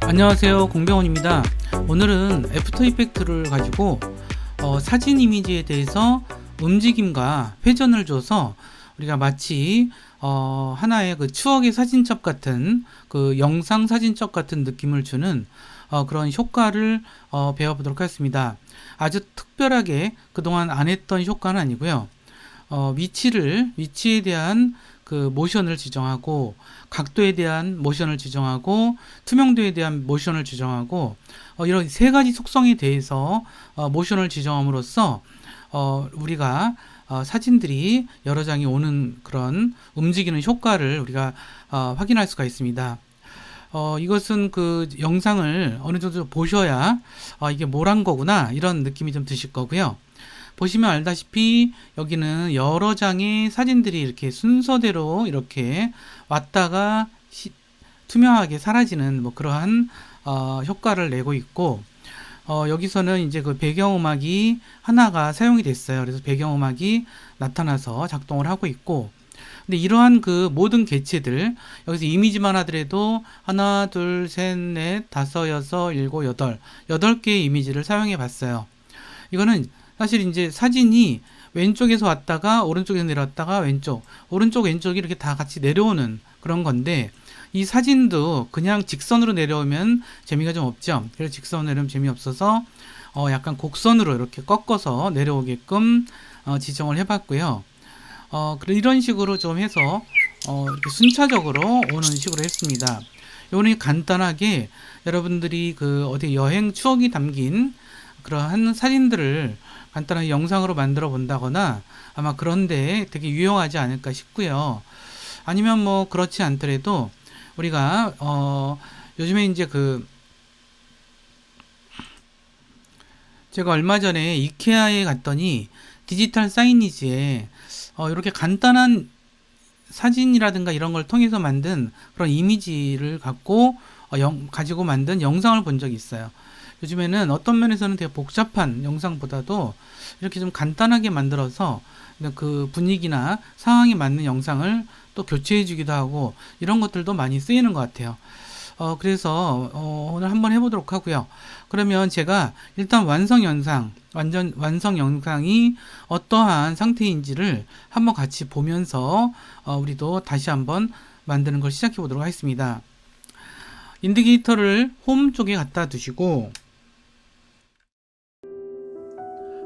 안녕하세요, 공병원입니다. 오늘은 애프터 이펙트를 가지고 사진 이미지에 대해서 움직임과 회전을 줘서 우리가 마치 하나의 그 추억의 사진첩 같은 그 영상 사진첩 같은 느낌을 주는 그런 효과를 배워보도록 하겠습니다. 아주 특별하게 그동안 안 했던 효과는 아니고요. 위치에 대한 그 모션을 지정하고, 각도에 대한 모션을 지정하고, 투명도에 대한 모션을 지정하고, 이런 세 가지 속성에 대해서 모션을 지정함으로써 우리가 사진들이 여러 장이 오는 그런 움직이는 효과를 우리가 확인할 수가 있습니다. 이것은 그 영상을 어느 정도 보셔야 이게 뭘 한 거구나 이런 느낌이 좀 드실 거고요. 보시면 알다시피 여기는 여러 장의 사진들이 이렇게 순서대로 이렇게 왔다가 투명하게 사라지는 뭐 그러한 효과를 내고 있고, 여기서는 이제 그 배경음악이 하나가 사용이 됐어요. 그래서 배경음악이 나타나서 작동을 하고 있고, 근데 이러한 그 모든 개체들, 여기서 이미지만 하더라도 하나, 둘, 셋, 넷, 다섯, 여섯, 일곱, 여덟 개의 이미지를 사용해 봤어요. 이거는 사실 이제 사진이 왼쪽에서 왔다가 오른쪽에서 내려왔다가 오른쪽 왼쪽이 이렇게 다 같이 내려오는 그런 건데, 이 사진도 그냥 직선으로 내려오면 재미가 좀 없죠. 그래서 직선으로 내려오면 재미없어서 약간 곡선으로 이렇게 꺾어서 내려오게끔 지정을 해봤고요. 이런 식으로 좀 해서 이렇게 순차적으로 오는 식으로 했습니다. 요거는 간단하게 여러분들이 그 어디 여행 추억이 담긴 그러한 사진들을 간단하게 영상으로 만들어 본다거나 아마 그런데 되게 유용하지 않을까 싶고요. 아니면 뭐 그렇지 않더라도 우리가 요즘에 이제 그 제가 얼마 전에 이케아에 갔더니 디지털 사이니지에 이렇게 간단한 사진이라든가 이런 걸 통해서 만든 그런 이미지를 가지고 만든 영상을 본 적이 있어요. 요즘에는 어떤 면에서는 되게 복잡한 영상보다도 이렇게 좀 간단하게 만들어서 그 분위기나 상황에 맞는 영상을 또 교체해 주기도 하고 이런 것들도 많이 쓰이는 것 같아요. 그래서 오늘 한번 해보도록 하고요. 그러면 제가 일단 완성 영상이 어떠한 상태인지를 한번 같이 보면서 우리도 다시 한번 만드는 걸 시작해 보도록 하겠습니다. 인디케이터를 홈 쪽에 갖다 두시고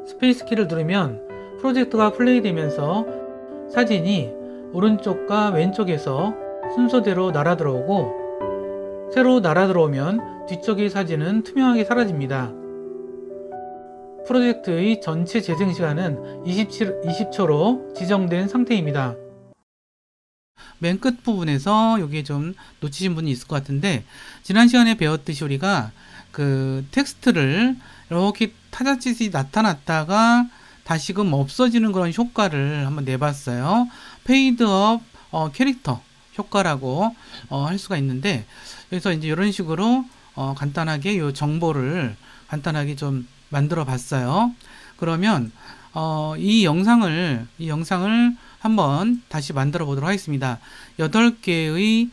스페이스 키를 누르면 프로젝트가 플레이 되면서 사진이 오른쪽과 왼쪽에서 순서대로 날아 들어오고, 새로 날아 들어오면 뒤쪽의 사진은 투명하게 사라집니다. 프로젝트의 전체 재생 시간은 20초로 지정된 상태입니다. 맨 끝 부분에서 여기 좀 놓치신 분이 있을 것 같은데, 지난 시간에 배웠듯이 우리가 그 텍스트를 이렇게 타자짓이 나타났다가 다시금 없어지는 그런 효과를 한번 내봤어요. 페이드업 캐릭터 효과라고 할 수가 있는데, 그래서 이제 이런 식으로 간단하게 이 정보를 간단하게 좀 만들어 봤어요. 그러면 이 영상을 한번 다시 만들어 보도록 하겠습니다. 8개의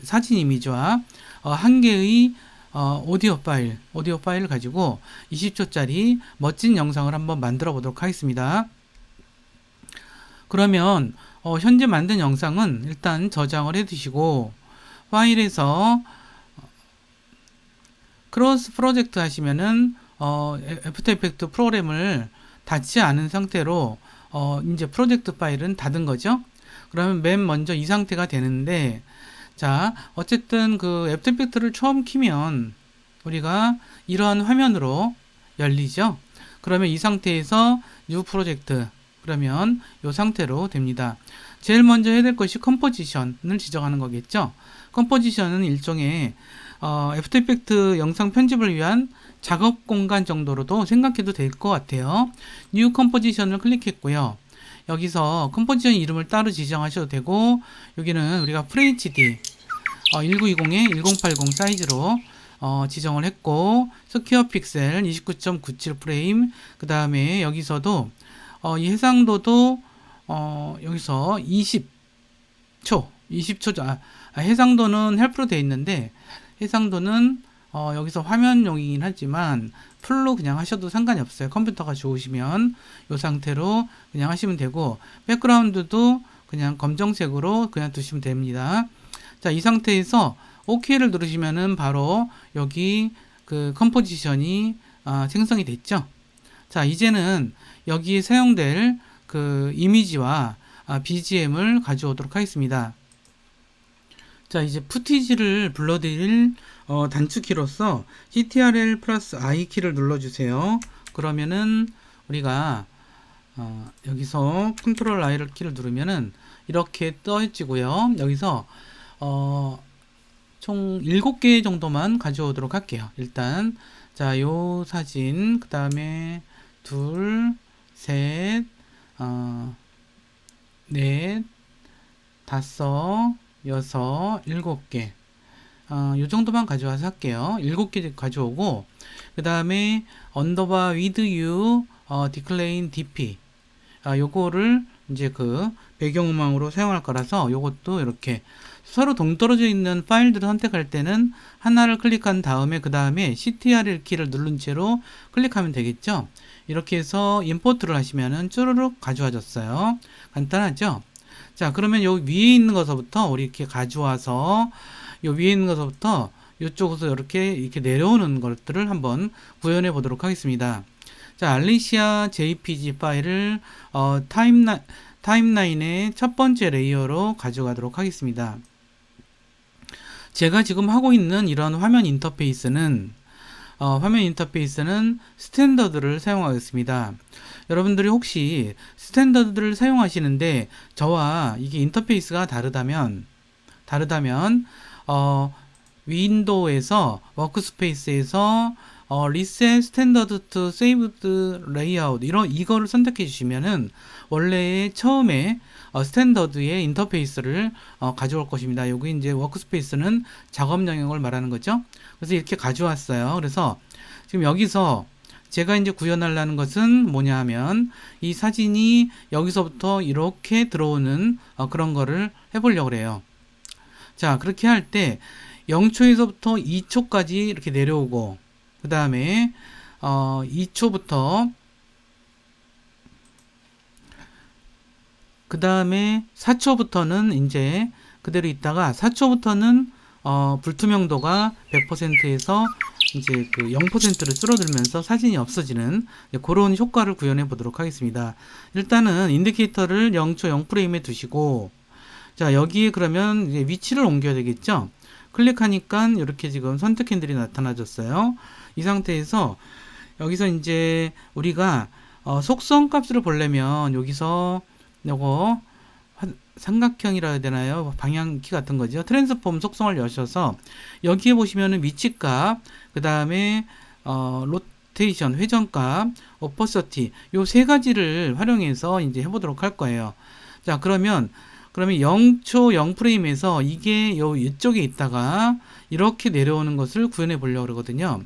사진 이미지와 1개의 오디오 파일을 가지고 20초짜리 멋진 영상을 한번 만들어 보도록 하겠습니다. 그러면 현재 만든 영상은 일단 저장을 해 두시고, 파일에서 크로스 프로젝트 하시면은 애프터 이펙트 프로그램을 닫지 않은 상태로 이제 프로젝트 파일은 닫은 거죠. 그러면 맨 먼저 이 상태가 되는데, 자, 어쨌든 그 애프터 이펙트를 처음 키면 우리가 이러한 화면으로 열리죠. 그러면 이 상태에서 뉴 프로젝트, 그러면 이 상태로 됩니다. 제일 먼저 해야 될 것이 컴포지션을 지정하는 거겠죠. 컴포지션은 일종의 애프터 이펙트 영상 편집을 위한 작업 공간 정도로도 생각해도 될 것 같아요. 뉴 컴포지션을 클릭했고요. 여기서 컴포지션 이름을 따로 지정하셔도 되고, 여기는 우리가 FHD 1920에 1080 사이즈로 지정을 했고, 스퀘어 픽셀 29.97 프레임, 그 다음에 여기서도 이 해상도도 여기서 20초 해상도는 헬프로 되어 있는데 해상도는 여기서 화면용이긴 하지만 풀로 그냥 하셔도 상관이 없어요. 컴퓨터가 좋으시면 이 상태로 그냥 하시면 되고, 백그라운드도 그냥 검정색으로 그냥 두시면 됩니다. 자, 이 상태에서 OK를 누르시면은 바로 여기 그 컴포지션이 생성이 됐죠. 자, 이제는 여기에 사용될 그 이미지와 BGM을 가져오도록 하겠습니다. 자, 이제 푸티지를 불러드릴 단축키로서 CTRL 플러스 I 키를 눌러주세요. 그러면은 우리가 여기서 컨트롤 I를 키를 누르면은 이렇게 떠지고요. 여기서 총 7개 정도만 가져오도록 할게요. 일단 자, 요 사진, 그 다음에 둘, 셋, 넷, 다섯, 여섯, 7개. 요 정도만 가져와서 할게요. 7개 가져오고, 그 다음에 언더바 위드 유 디클레인 DP. 요거를 이제 그 배경음악으로 사용할 거라서 요것도 이렇게 서로 동떨어져 있는 파일들을 선택할 때는 하나를 클릭한 다음에 그 다음에 CTRL 키를 누른 채로 클릭하면 되겠죠. 이렇게 해서 임포트를 하시면은 쭈르륵 가져와졌어요. 간단하죠? 자, 그러면 요 위에 있는 것부터 우리 이렇게 가져와서 요 위에 있는 것부터 이쪽에서 이렇게 내려오는 것들을 한번 구현해 보도록 하겠습니다. 자, 알리시아 JPG 파일을 타임라인의 첫 번째 레이어로 가져가도록 하겠습니다. 제가 지금 하고 있는 이런 화면 인터페이스는 스탠더드를 사용하겠습니다. 여러분들이 혹시 스탠더드를 사용하시는데 저와 이게 인터페이스가 다르다면 윈도우에서 워크스페이스에서 리셋 스탠더드 투 세이브드 레이아웃 이거를 선택해 주시면은 원래 처음에 스탠더드의 인터페이스를 가져올 것입니다. 여기 이제 워크스페이스는 작업 영역을 말하는 거죠. 그래서 이렇게 가져왔어요. 그래서 지금 여기서 제가 이제 구현하려는 것은 뭐냐 하면 이 사진이 여기서부터 이렇게 들어오는 그런 거를 해보려고 그래요. 자, 그렇게 할 때 0초에서부터 2초까지 이렇게 내려오고, 그 다음에 2초부터 그 다음에 4초부터는 이제 그대로 있다가 4초부터는 불투명도가 100%에서 이제 그 0%로 줄어들면서 사진이 없어지는 그런 효과를 구현해 보도록 하겠습니다. 일단은 인디케이터를 0초 0프레임에 두시고, 자, 여기에 그러면 이제 위치를 옮겨야 되겠죠? 클릭하니까 이렇게 지금 선택 핸들이 나타나졌어요. 이 상태에서 여기서 이제 우리가 속성 값을 보려면 여기서 요거 삼각형이라 해야 되나요? 방향키 같은 거죠. 트랜스폼 속성을 여셔서 여기에 보시면은 위치값, 그 다음에 로테이션 회전값, 오퍼서티 요 세 가지를 활용해서 이제 해보도록 할 거예요. 자, 그러면 0초 0프레임에서 이게 이쪽에 있다가 이렇게 내려오는 것을 구현해 보려고 그러거든요.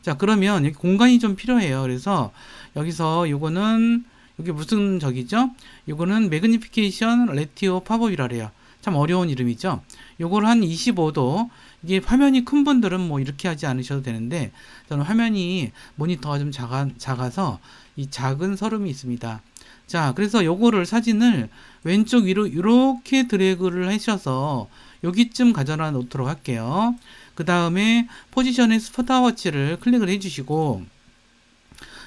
자, 그러면 여기 공간이 좀 필요해요. 그래서 여기서 요거는 이게 무슨 적이죠? 요거는 매그니피케이션 레티오 팝업이라 그래요. 참 어려운 이름이죠. 요걸 한 25도, 이게 화면이 큰 분들은 뭐 이렇게 하지 않으셔도 되는데 저는 화면이 모니터가 좀 작아서 이 작은 서름이 있습니다. 자, 그래서 요거를 사진을 왼쪽 위로 이렇게 드래그를 하셔서 여기쯤 가져다 놓도록 할게요. 그 다음에 포지션의 스타워치를 클릭을 해주시고,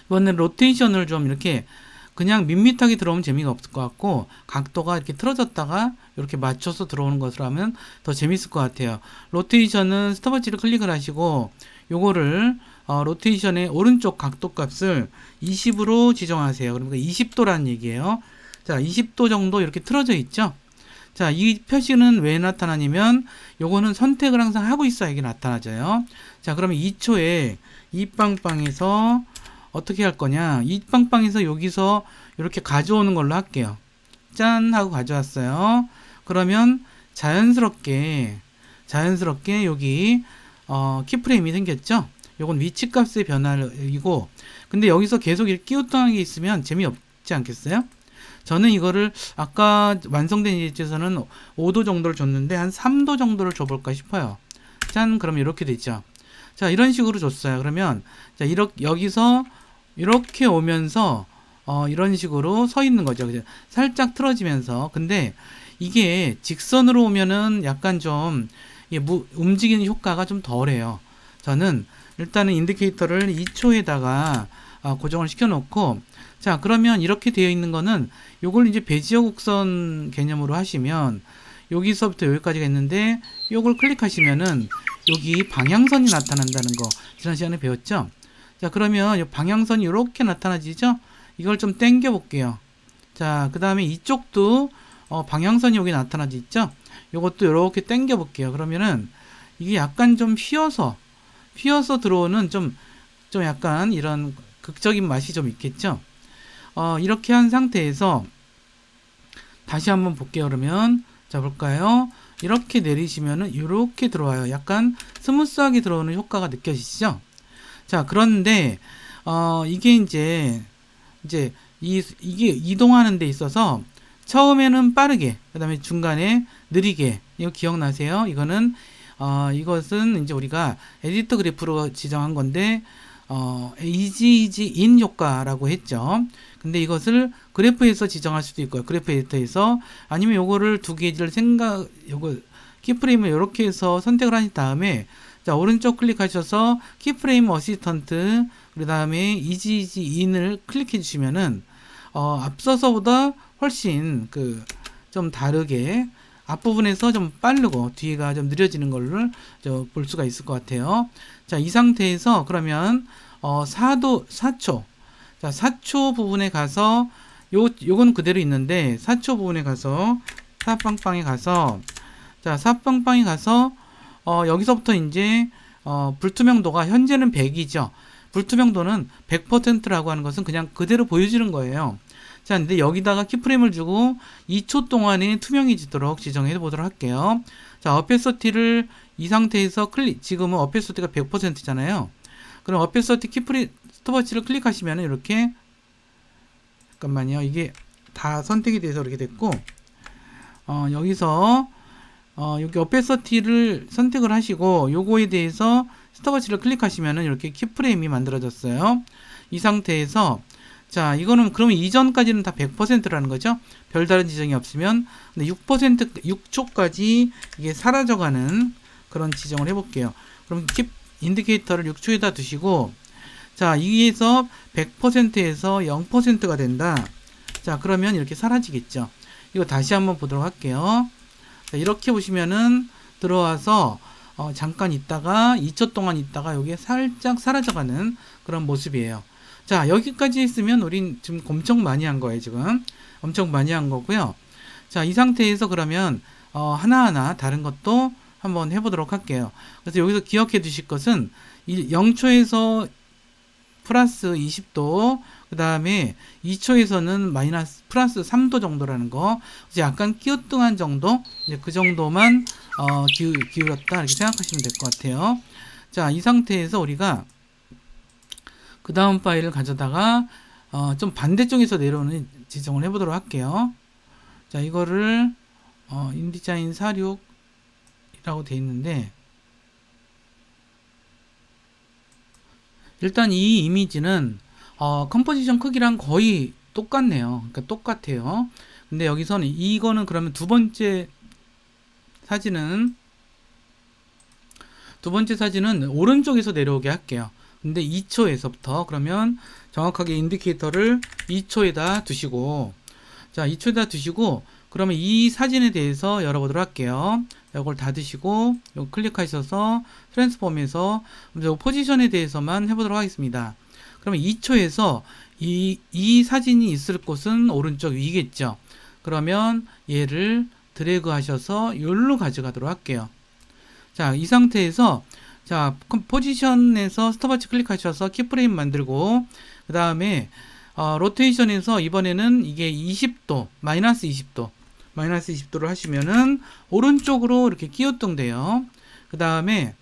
이번엔 로테이션을 좀 이렇게 그냥 밋밋하게 들어오면 재미가 없을 것 같고, 각도가 이렇게 틀어졌다가 이렇게 맞춰서 들어오는 것으로 하면 더 재밌을 것 같아요. 로테이션은 스톱워치를 클릭을 하시고, 요거를 로테이션의 오른쪽 각도 값을 20으로 지정하세요. 그러니까 20도라는 얘기예요. 자, 20도 정도 이렇게 틀어져 있죠. 자, 이 표시는 왜 나타나냐면 요거는 선택을 항상 하고 있어야 이게 나타나져요. 자, 그러면 2초에 이 빵빵에서 어떻게 할 거냐, 이 빵빵에서 여기서 이렇게 가져오는 걸로 할게요. 짠 하고 가져왔어요. 그러면 자연스럽게 여기 키프레임이 생겼죠. 요건 위치값의 변화이고, 근데 여기서 계속 이렇게 끼우뚱하게 있으면 재미없지 않겠어요? 저는 이거를 아까 완성된 예제에서는 5도 정도를 줬는데 한 3도 정도를 줘볼까 싶어요. 짠, 그럼 이렇게 되죠. 자, 이런 식으로 줬어요. 그러면 자, 여기서 이렇게 오면서 이런 식으로 서 있는 거죠. 그죠? 살짝 틀어지면서. 근데 이게 직선으로 오면은 약간 좀 움직이는 효과가 좀 덜해요. 저는 일단은 인디케이터를 2초에다가 고정을 시켜 놓고, 자, 그러면 이렇게 되어 있는 거는 요걸 이제 베지어 곡선 개념으로 하시면 여기서부터 여기까지가 있는데 요걸 클릭하시면은 여기 방향선이 나타난다는 거 지난 시간에 배웠죠? 자, 그러면 이 방향선이 이렇게 나타나지죠? 이걸 좀 당겨 볼게요. 자, 그 다음에 이쪽도 방향선이 여기 나타나지 있죠? 요것도 이렇게 당겨 볼게요. 그러면은 이게 약간 좀 휘어서 들어오는 좀 약간 이런 극적인 맛이 좀 있겠죠? 이렇게 한 상태에서 다시 한번 볼게요. 그러면 자, 볼까요? 이렇게 내리시면은 이렇게 들어와요. 약간 스무스하게 들어오는 효과가 느껴지시죠? 자, 그런데 이게 이제 이게 이동하는 데 있어서 처음에는 빠르게, 그 다음에 중간에 느리게. 이거 기억나세요? 이것은 이제 우리가 에디터 그래프로 지정한 건데 easy in 효과라고 했죠. 근데 이것을 그래프에서 지정할 수도 있고요. 그래프 에디터에서. 아니면 요거를 두 개를 요거 키프레임을 이렇게 해서 선택을 하신 다음에, 자, 오른쪽 클릭하셔서 키프레임 어시스턴트, 그 다음에 easy in을 클릭해 주시면은 앞서서보다 훨씬 좀 다르게 앞부분에서 좀 빠르고 뒤가 좀 느려지는 걸로 볼 수가 있을 것 같아요. 자, 이 상태에서 그러면 4초. 자, 4초 부분에 가서 요건 그대로 있는데 4초 부분에 가서 사빵빵에 가서, 자, 사빵빵에 가서 여기서부터 이제 불투명도가 현재는 100이죠. 불투명도는 100%라고 하는 것은 그냥 그대로 보여지는 거예요. 자, 근데 여기다가 키프레임을 주고 2초 동안에 투명해지도록 지정해 보도록 할게요. 자, 어페서티를 이 상태에서 지금은 어페서티가 100%잖아요. 그럼 어페서티 스톱워치를 클릭하시면 이렇게, 잠깐만요. 이게 다 선택이 돼서 이렇게 됐고, 여기서 여기 어페서티를 선택을 하시고 요거에 대해서 스톱워치를 클릭하시면 이렇게 키프레임이 만들어졌어요. 이 상태에서, 자, 이거는 그러면 이전까지는 다 100%라는 거죠. 별다른 지정이 없으면. 근데 6초까지 이게 사라져가는 그런 지정을 해볼게요. 그럼 인디케이터를 6초에다 두시고, 자, 여기에서 100%에서 0%가 된다. 자, 그러면 이렇게 사라지겠죠. 이거 다시 한번 보도록 할게요. 자, 이렇게 보시면은 들어와서 잠깐 있다가 2초 동안 있다가 여기에 살짝 사라져가는 그런 모습이에요. 자, 여기까지 했으면 우린 지금 엄청 많이 한 거예요. 지금 엄청 많이 한 거고요. 자, 이 상태에서 그러면 하나하나 다른 것도 한번 해보도록 할게요. 그래서 여기서 기억해 두실 것은 0초에서 플러스 20도, 그 다음에 2초에서는 플러스 3도 정도라는 거, 약간 끼우뚱한 정도, 이제 그 정도만 기울였다 이렇게 생각하시면 될 것 같아요. 자, 이 상태에서 우리가 그 다음 파일을 가져다가 좀 반대쪽에서 내려오는 지정을 해보도록 할게요. 자, 이거를 인디자인 46이라고 되어 있는데, 일단 이 이미지는 컴포지션 크기랑 거의 똑같네요. 그러니까 똑같아요. 근데 여기서는 이거는 그러면 두 번째 사진은 오른쪽에서 내려오게 할게요. 근데 2초에서부터 그러면 정확하게 인디케이터를 2초에다 두시고, 자, 2초에다 두시고, 그러면 이 사진에 대해서 열어보도록 할게요. 이걸 닫으시고 요 클릭하셔서 트랜스폼에서 포지션에 대해서만 해보도록 하겠습니다. 그러면 2초에서 이 사진이 있을 곳은 오른쪽 위겠죠. 그러면 얘를 드래그 하셔서 여기로 가져가도록 할게요. 자, 이 상태에서, 자, 포지션에서 스톱워치 클릭하셔서 키프레임 만들고, 그 다음에 로테이션에서 이번에는 이게 20도, 마이너스 20도를 하시면은 오른쪽으로 이렇게 끼우뚱 돼요. 그 다음에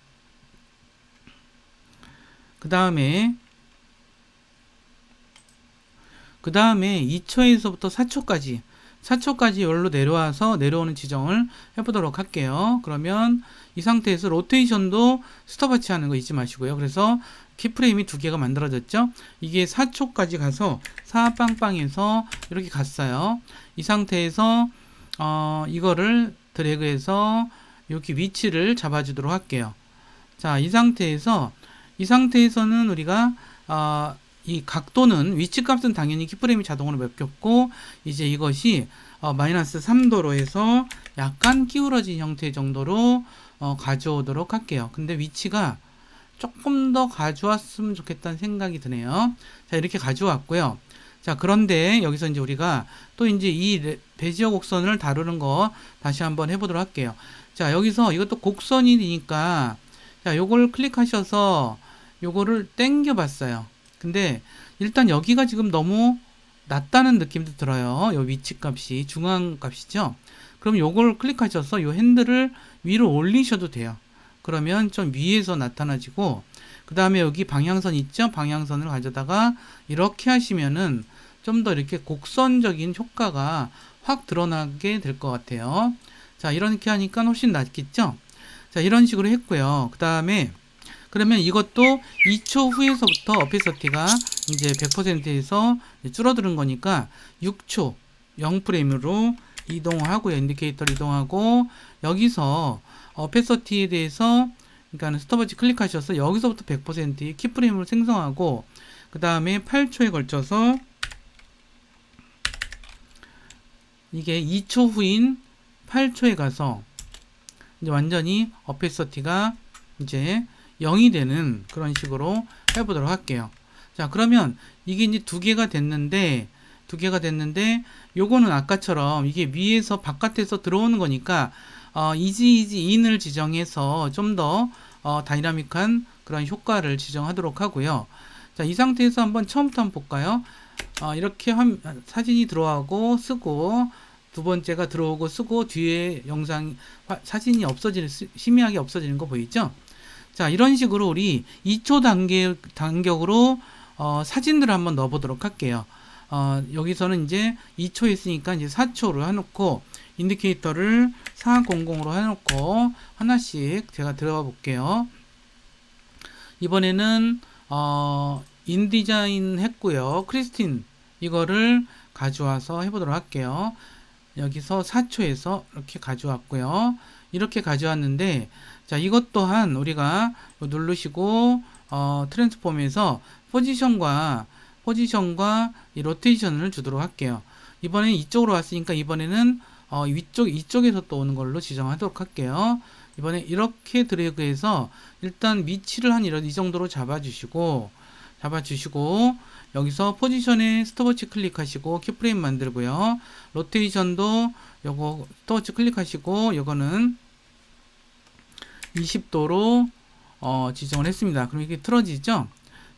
2초에서부터 4초까지 4초까지 여기로 내려와서 내려오는 지정을 해보도록 할게요. 그러면 이 상태에서 로테이션도 스톱워치 하는 거 잊지 마시고요. 그래서 키프레임이 두 개가 만들어졌죠. 이게 4초까지 가서 4빵빵에서 이렇게 갔어요. 이 상태에서 이거를 드래그해서 여기 위치를 잡아주도록 할게요. 자, 이 상태에서는 우리가 이 각도는 위치 값은 당연히 키프레임이 자동으로 맡겼고, 이제 이것이 마이너스 3도로 해서 약간 기울어진 형태 정도로 가져오도록 할게요. 근데 위치가 조금 더 가져왔으면 좋겠다는 생각이 드네요. 자, 이렇게 가져왔고요. 자, 그런데 여기서 이제 우리가 또 이제 이 베지어 곡선을 다루는 거 다시 한번 해보도록 할게요. 자, 여기서 이것도 곡선이니까, 자, 요걸 클릭하셔서 요거를 당겨 봤어요. 근데 일단 여기가 지금 너무 낮다는 느낌도 들어요. 요 위치 값이 중앙 값이죠. 그럼 요걸 클릭하셔서 요 핸들을 위로 올리셔도 돼요. 그러면 좀 위에서 나타나지고, 그 다음에 여기 방향선 있죠? 방향선을 가져다가 이렇게 하시면은 좀 더 이렇게 곡선적인 효과가 확 드러나게 될 것 같아요. 자, 이렇게 하니까 훨씬 낫겠죠? 자, 이런 식으로 했고요. 그 다음에 그러면 이것도 2초 후에서부터 어페서티가 이제 100%에서 줄어드는 거니까 6초 0프레임으로 이동을 하고요. 인디케이터를 이동하고, 여기서 어페서티에 대해서, 그러니까 스톱워치 클릭하셔서 여기서부터 100%의 키프레임을 생성하고, 그 다음에 8초에 걸쳐서 이게 2초 후인 8초에 가서 이제 완전히 어페서티가 이제 0이 되는 그런 식으로 해보도록 할게요. 자, 그러면 이게 이제 두 개가 됐는데 요거는 아까처럼 이게 위에서 바깥에서 들어오는 거니까 이지 인을 지정해서 좀 더 다이나믹한 그런 효과를 지정하도록 하고요. 자, 이 상태에서 한번 처음부터 한번 볼까요? 이렇게 사진이 들어가고 쓰고, 두 번째가 들어오고 쓰고, 뒤에 사진이 희미하게 없어지는 거 보이죠? 자, 이런 식으로 우리 2초 간격으로 사진들을 한번 넣어 보도록 할게요. 여기서는 이제 2초 했으니까 이제 4초로 해놓고, 인디케이터를 400으로 해놓고 하나씩 제가 들어가 볼게요. 이번에는 인디자인 했고요. 크리스틴 이거를 가져와서 해보도록 할게요. 여기서 4초에서 이렇게 가져왔고요. 이렇게 가져왔는데, 자, 이것 또한 우리가 누르시고 트랜스폼에서 포지션과 이 로테이션을 주도록 할게요. 이번엔 이쪽으로 왔으니까 이번에는 이쪽에서 또 오는 걸로 지정하도록 할게요. 이번에 이렇게 드래그해서 일단 위치를 한 이 정도로 잡아주시고, 여기서 포지션에 스톱워치 클릭하시고 키프레임 만들고요. 로테이션도 요거 스톱워치 클릭하시고, 요거는 20도로 지정을 했습니다. 그럼 이게 틀어지죠?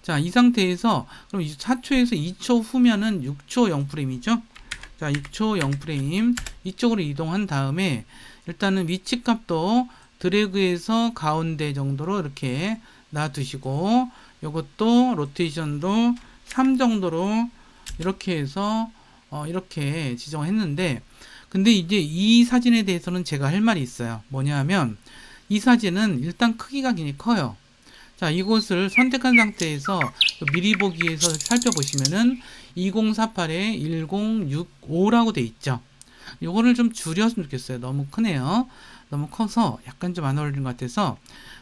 자, 이 상태에서 그럼 4초에서 2초 후면은 6초 0프레임이죠? 자, 6초 0프레임 이쪽으로 이동한 다음에 일단은 위치 값도 드래그해서 가운데 정도로 이렇게 놔두시고, 요것도 로테이션도 3 정도로 이렇게 해서 이렇게 지정을 했는데, 근데 이제 이 사진에 대해서는 제가 할 말이 있어요. 뭐냐면 이 사진은 일단 크기가 굉장히 커요. 자, 이곳을 선택한 상태에서 미리 보기에서 살펴보시면은 2048에 1065라고 돼 있죠. 요거를 좀 줄였으면 좋겠어요. 너무 크네요. 너무 커서 약간 좀 안 어울리는 것 같아서.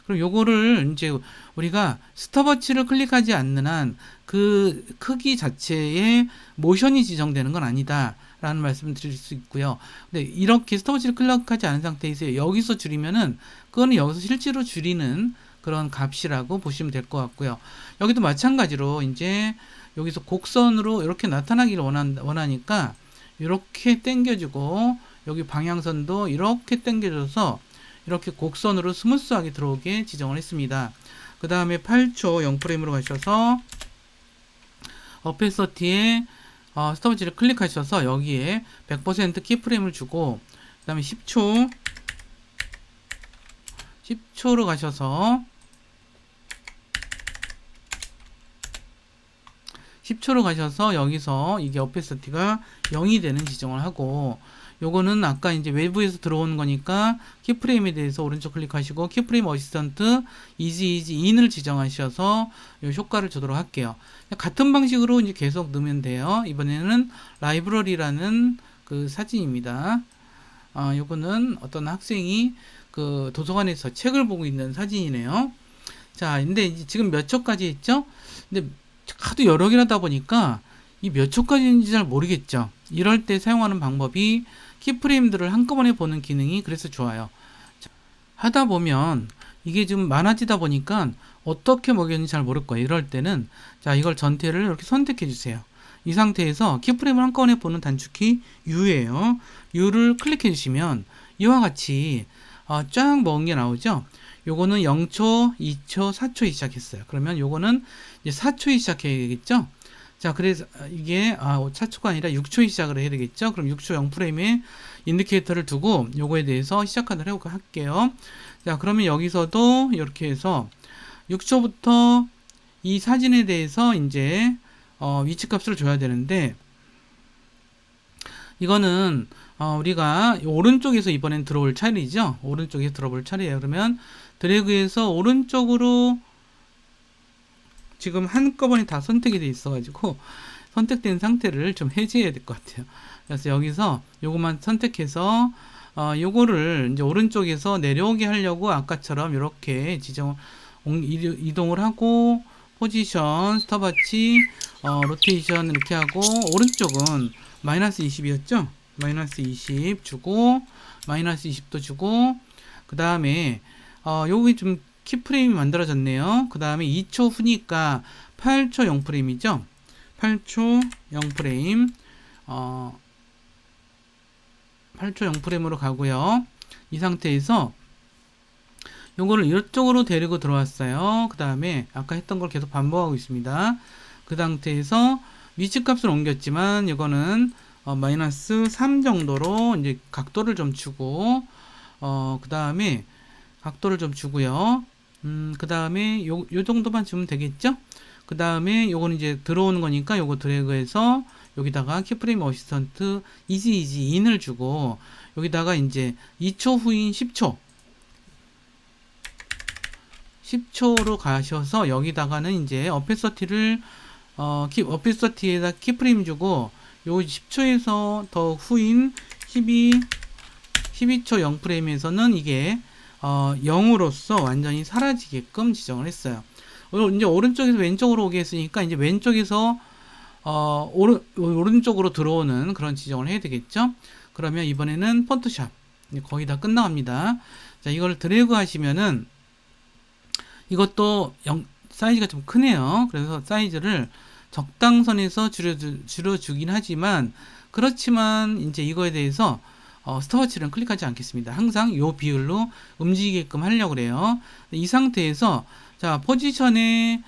그럼 요거를 이제 우리가 스톱워치를 클릭하지 않는 한 그 크기 자체에 모션이 지정되는 건 아니다 라는 말씀을 드릴 수 있고요. 근데 이렇게 스톱워치를 클릭하지 않은 상태에서 여기서 줄이면은 그거는 여기서 실제로 줄이는 그런 값이라고 보시면 될 것 같고요. 여기도 마찬가지로 이제 여기서 곡선으로 이렇게 나타나기를 원하니까 이렇게 당겨주고, 여기 방향선도 이렇게 당겨줘서 이렇게 곡선으로 스무스하게 들어오게 지정을 했습니다. 그 다음에 8초 0프레임으로 가셔서 어페서티에 스톱워치를 클릭하셔서 여기에 100% 키프레임을 주고, 그 다음에 10초로 가셔서 10초로 가셔서 여기서 이게 어페서티가 0이 되는 지정을 하고, 요거는 아까 이제 외부에서 들어오는 거니까 키프레임에 대해서 오른쪽 클릭하시고 키프레임 어시스턴트 이지 인을 지정하셔서 요 효과를 주도록 할게요. 같은 방식으로 이제 계속 넣으면 돼요. 이번에는 라이브러리라는 그 사진입니다. 요거는 어떤 학생이 그 도서관에서 책을 보고 있는 사진이네요. 자, 근데 이제 지금 몇 초까지 했죠? 근데 하도 여러 개를 하다 보니까 이 몇 초까지인지 잘 모르겠죠. 이럴 때 사용하는 방법이 키프레임들을 한꺼번에 보는 기능이 그래서 좋아요. 자, 하다 보면 이게 좀 많아지다 보니까 어떻게 먹였는지 잘 모를 거예요. 이럴 때는 자, 이걸 전체를 이렇게 선택해 주세요. 이 상태에서 키프레임을 한꺼번에 보는 단축키 U예요. U를 클릭해 주시면 이와 같이 쫙 먹은 게 나오죠. 요거는 0초, 2초, 4초에 시작했어요. 그러면 요거는 이제 4초에 시작해야 되겠죠. 자, 그래서 이게 4초가 아니라 6초에 시작을 해야 되겠죠. 그럼 6초 0프레임에 인디케이터를 두고 요거에 대해서 시작하도록 할게요. 자, 그러면 여기서도 이렇게 해서 6초부터 이 사진에 대해서 이제 위치 값을 줘야 되는데, 이거는 우리가 오른쪽에서 이번엔 들어올 차례이죠. 오른쪽에 들어볼 차례예요. 그러면 드래그해서 오른쪽으로 지금 한꺼번에 다 선택이 돼 있어가지고 선택된 상태를 좀 해제해야 될 것 같아요. 그래서 여기서 요것만 선택해서 요거를 이제 오른쪽에서 내려오게 하려고 아까처럼 이렇게 이동을 하고 포지션, 스톱워치, 로테이션 이렇게 하고, 오른쪽은 마이너스 20이었죠? 마이너스 20 주고 마이너스 20도 주고, 그 다음에 여기 좀 키프레임이 만들어졌네요. 그 다음에 2초 후니까 8초 0프레임이죠. 8초 0프레임 8초 0프레임으로 가고요. 이 상태에서 요거를 이쪽으로 데리고 들어왔어요. 그 다음에 아까 했던 걸 계속 반복하고 있습니다. 그 상태에서 위치값을 옮겼지만 이거는 마이너스 3 정도로 이제 각도를 좀 주고, 그 다음에 각도를 좀 주고요. 그 다음에 요 정도만 주면 되겠죠? 그 다음에 요거는 이제 들어오는 거니까 요거 드래그해서 여기다가 키프레임 어시스턴트 이지 인을 주고, 여기다가 이제 2초 후인 10초로 가셔서 여기다가는 이제 어페서티를 어페서티에다 키프레임 주고, 요 10초에서 더 후인 12초 0프레임에서는 이게 0으로서 완전히 사라지게끔 지정을 했어요. 이제 오른쪽에서 왼쪽으로 오게 했으니까 이제 왼쪽에서 오른쪽으로 들어오는 그런 지정을 해야 되겠죠. 그러면 이번에는 폰트샵 거의 다 끝나갑니다. 자, 이걸 드래그 하시면은 이것도 사이즈가 좀 크네요. 그래서 사이즈를 적당선에서 줄여주긴 하지만, 그렇지만 이제 이거에 대해서 스톱워치는 클릭하지 않겠습니다. 항상 요 비율로 움직이게끔 하려고 그래요. 이 상태에서 자, 포지션을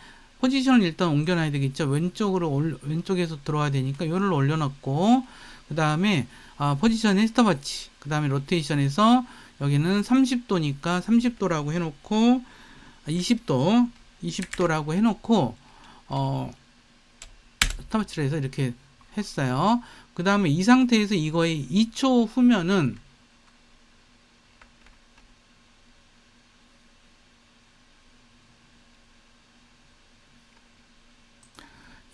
일단 옮겨놔야 되겠죠. 왼쪽에서 들어와야 되니까 요를 올려놨고, 그 다음에 포지션에 스톱워치, 그 다음에 로테이션에서 여기는 30도니까 30도라고 해놓고 20도라고 해놓고 스톱워치를 해서 이렇게 했어요. 그 다음에 이 상태에서 이거에 2초 후면은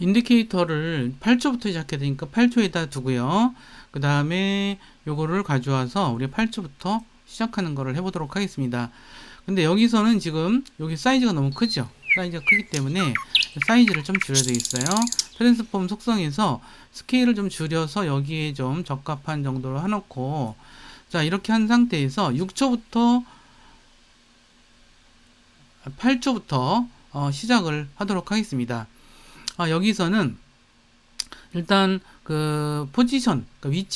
인디케이터를 8초부터 시작해야 되니까 8초에다 두고요. 그 다음에 요거를 가져와서 우리 8초부터 시작하는 거를 해보도록 하겠습니다. 근데 여기서는 지금 여기 사이즈가 너무 크죠. 사이즈가 크기 때문에 사이즈를 좀 줄여야 되겠어요. 트랜스폼 속성에서 스케일을 좀 줄여서 여기에 좀 적합한 정도로 해놓고, 자, 이렇게 한 상태에서 6초부터 8초부터 시작을 하도록 하겠습니다. 여기서는 일단 그 포지션, 그러니까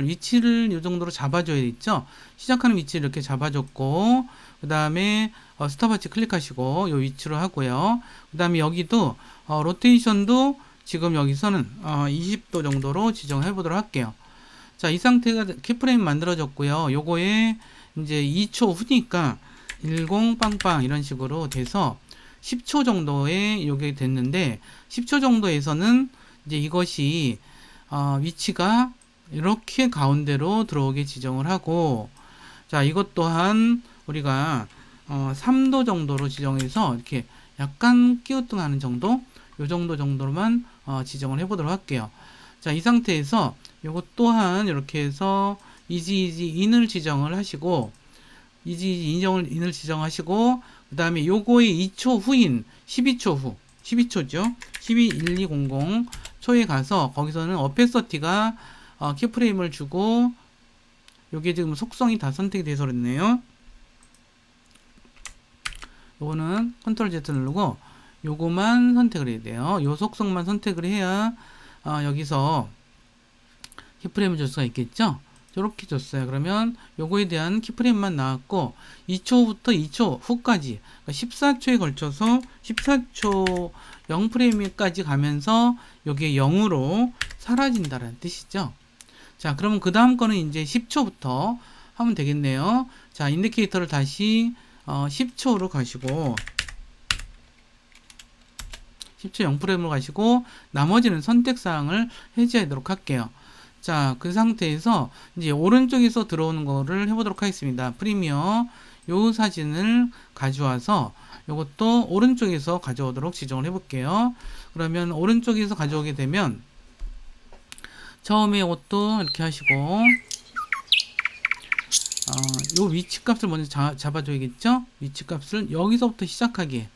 위치를 이 정도로 잡아줘야겠죠. 시작하는 위치를 이렇게 잡아줬고, 그 다음에 스톱워치 클릭하시고 이 위치로 하고요. 그 다음에 여기도 로테이션도 지금 여기서는 20도 정도로 지정해 보도록 할게요. 자, 이 상태가 키프레임 만들어졌고요. 요거에 이제 2초 후니까 10 빵빵 이런 식으로 돼서 10초 정도에 요게 됐는데 10초 정도에서는 이제 이것이 위치가 이렇게 가운데로 들어오게 지정을 하고, 자, 이것 또한 우리가 3도 정도로 지정해서 이렇게 약간 끼우뚱하는 정도, 요 정도로만 지정을 해보도록 할게요. 자, 이 상태에서 요것 또한 이렇게 해서 이지 인을 지정을 하시고, 인을 지정하시고, 그 다음에 요거의 2초 후인 12초 후, 12초죠. 121200 초에 가서 거기서는 어페서티가 키프레임을 주고, 요게 지금 속성이 다 선택이 돼서 그랬네요. 요거는 컨트롤 Z 누르고 요거만 선택을 해야 돼요. 요 속성만 선택을 해야 여기서 키프레임을 줄 수가 있겠죠. 이렇게 줬어요. 그러면 요거에 대한 키프레임만 나왔고 2초부터 2초 후까지, 그러니까 14초에 걸쳐서 14초 0프레임까지 가면서 요게 0으로 사라진다는 뜻이죠. 자, 그러면 그 다음 거는 이제 10초부터 하면 되겠네요. 자, 인디케이터를 다시 10초로 가시고 10초 0프레임으로 가시고 나머지는 선택사항을 해제하도록 할게요. 자, 그 상태에서 이제 오른쪽에서 들어오는 거를 해보도록 하겠습니다. 프리미어 요 사진을 가져와서 요것도 오른쪽에서 가져오도록 지정을 해볼게요. 그러면 오른쪽에서 가져오게 되면 처음에 이것도 이렇게 하시고 요 위치 값을 먼저 잡아줘야겠죠. 위치 값을 여기서부터 시작하게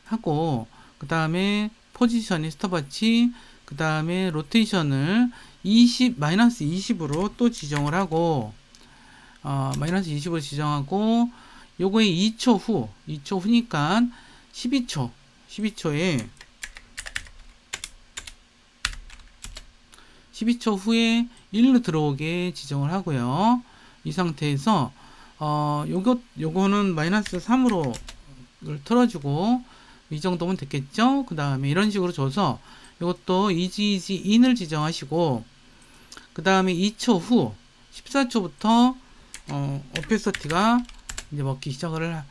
하고, 그 다음에 포지션이 스톱워치, 그 다음에 로테이션을 마이너스 20으로 또 지정을 하고, 마이너스 20으로 지정하고, 요거에 2초 후니까 12초 후에 1로 들어오게 지정을 하고요. 이 상태에서 요거는 마이너스 3으로 틀어주고 이 정도면 됐겠죠. 그 다음에 이런 식으로 줘서 이것도 이지 인을 지정하시고, 그 다음에 2초 후 14초부터 오페서티가 이제 먹기 시작을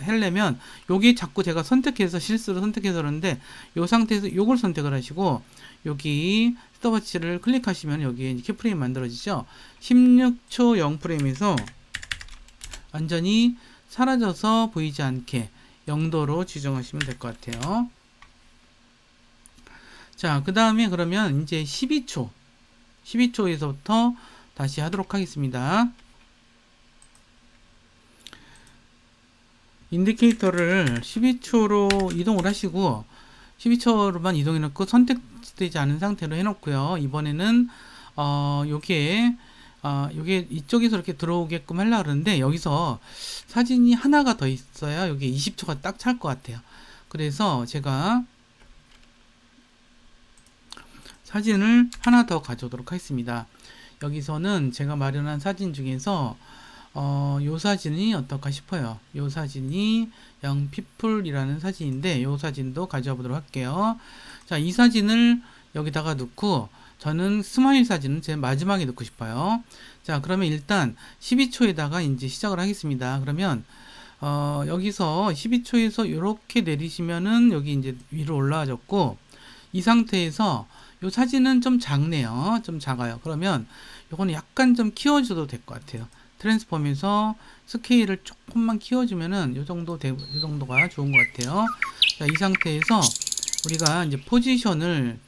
하려면 여기 자꾸 제가 실수로 선택해서 그러는데 이 상태에서 요걸 선택을 하시고 여기 스톱워치를 클릭하시면 여기에 키프레임 만들어지죠. 16초 0프레임에서 완전히 사라져서 보이지 않게 0도로 지정하시면 될 것 같아요. 자, 그 다음에 그러면 이제 12초에서부터 다시 하도록 하겠습니다. 인디케이터를 12초로 이동을 하시고 12초로만 이동해 놓고 선택되지 않은 상태로 해 놓고요. 이번에는 요게 이쪽에서 이렇게 들어오게끔 하려고 그러는데 여기서 사진이 하나가 더 있어야 여기 20초가 딱 찰 것 같아요. 그래서 제가 사진을 하나 더 가져오도록 하겠습니다. 여기서는 제가 마련한 사진 중에서 요 사진이 어떨까 싶어요. 요 사진이 영피플이라는 사진인데 요 사진도 가져와 보도록 할게요. 자, 이 사진을 여기다가 넣고 저는 스마일 사진은 제일 마지막에 넣고 싶어요. 자, 그러면 일단 12초에다가 이제 시작을 하겠습니다. 그러면 여기서 12초에서 이렇게 내리시면은 여기 이제 위로 올라와졌고, 이 상태에서 요 사진은 좀 작네요. 좀 작아요. 그러면 요거는 약간 좀 키워줘도 될 것 같아요. 트랜스폼에서 스케일을 조금만 키워주면은 요 정도가 좋은 것 같아요. 자, 이 상태에서 우리가 이제 포지션을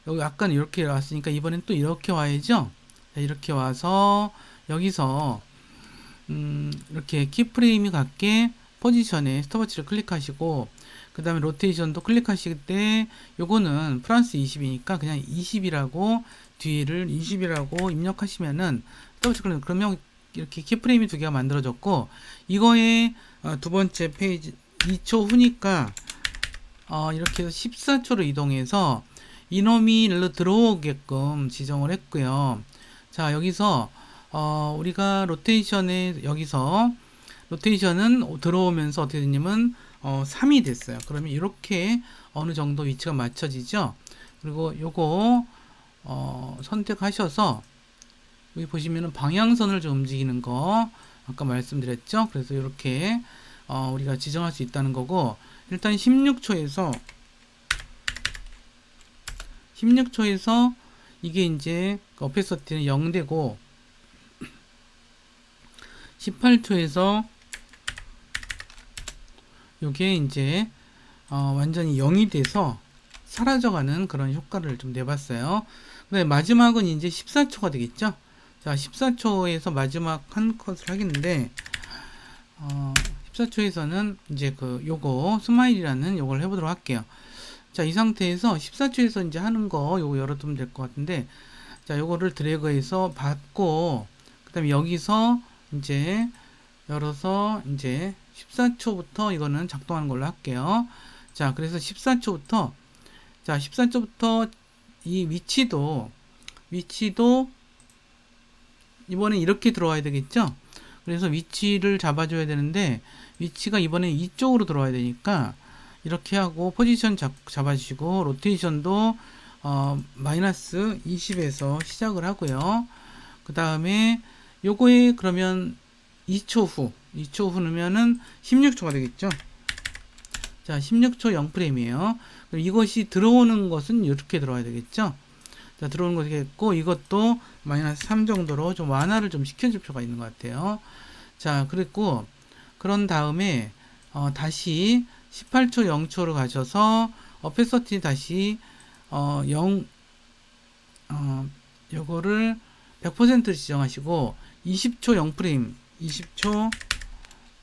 여기 약간 이렇게 왔으니까 이번엔 또 이렇게 와야죠. 자, 이렇게 와서 여기서 이렇게 키프레임이 같게 포지션에 스톱워치를 클릭하시고, 그 다음에 로테이션도 클릭하실 때 요거는 플러스 20이니까 그냥 20이라고 뒤를 20이라고 입력하시면은 스톱워치 클릭, 그러면 이렇게 키프레임이 두 개가 만들어졌고, 이거의 두 번째 페이지 2초 후니까 이렇게 해서 14초로 이동해서 이놈이 일로 들어오게끔 지정을 했고요. 자, 여기서 우리가 로테이션은 들어오면서 어떻게 됐냐면 3이 됐어요. 그러면 이렇게 어느 정도 위치가 맞춰지죠. 그리고 요거 선택하셔서 여기 보시면은 방향선을 좀 움직이는 거 아까 말씀드렸죠. 그래서 이렇게 우리가 지정할 수 있다는 거고, 일단 16초에서 이게 이제 어페서티는 0되고 18초에서 요게 이제 완전히 0이 돼서 사라져가는 그런 효과를 좀 내봤어요. 근데 마지막은 이제 14초가 되겠죠. 자, 14초에서 마지막 한 컷을 하겠는데 14초에서는 이제 요거 스마일이라는 요걸 해보도록 할게요. 자, 이 상태에서 14초에서 이제 하는 거 요거 열어두면 될 것 같은데, 자, 요거를 드래그해서 받고, 그 다음에 여기서 이제 열어서 이제 14초부터 이거는 작동하는 걸로 할게요. 자, 그래서 14초부터 이 위치도 이번에 이렇게 들어와야 되겠죠. 그래서 위치를 잡아줘야 되는데, 위치가 이번에 이쪽으로 들어와야 되니까 이렇게 하고 포지션 잡아주시고, 로테이션도 마이너스 20에서 시작을 하고요. 그 다음에 요거에 그러면 2초 후면은 16초가 되겠죠. 자, 16초 0프레임이에요. 이것이 들어오는 것은 이렇게 들어와야 되겠죠. 자, 들어오는 것이 됐고, 이것도 마이너스 3 정도로 좀 완화를 좀 시켜줄 필요가 있는 것 같아요. 자, 그랬고, 그런 다음에 다시 18초 0초로 가셔서 어페서티 다시 100% 지정하시고 20초 0프레임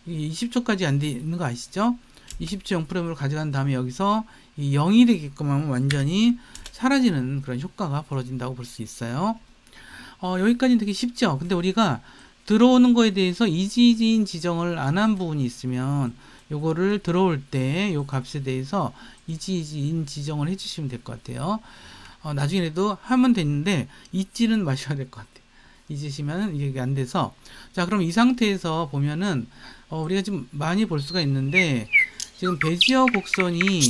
20초까지 안 되는 거 아시죠? 20초 0프레임으로 가져간 다음에 여기서 이 0이 되게끔 하면 완전히 사라지는 그런 효과가 벌어진다고 볼 수 있어요. 여기까지는 되게 쉽죠? 근데 우리가 들어오는 거에 대해서 이지인 지정을 안 한 부분이 있으면 요거를 들어올 때 요 값에 대해서 이지인 지정을 해주시면 될 것 같아요. 나중에도 하면 되는데 잊지는 마셔야 될 것 같아요. 잊으시면 이게 안 돼서. 자, 그럼 이 상태에서 보면은 우리가 지금 많이 볼 수가 있는데, 지금 베지어 곡선이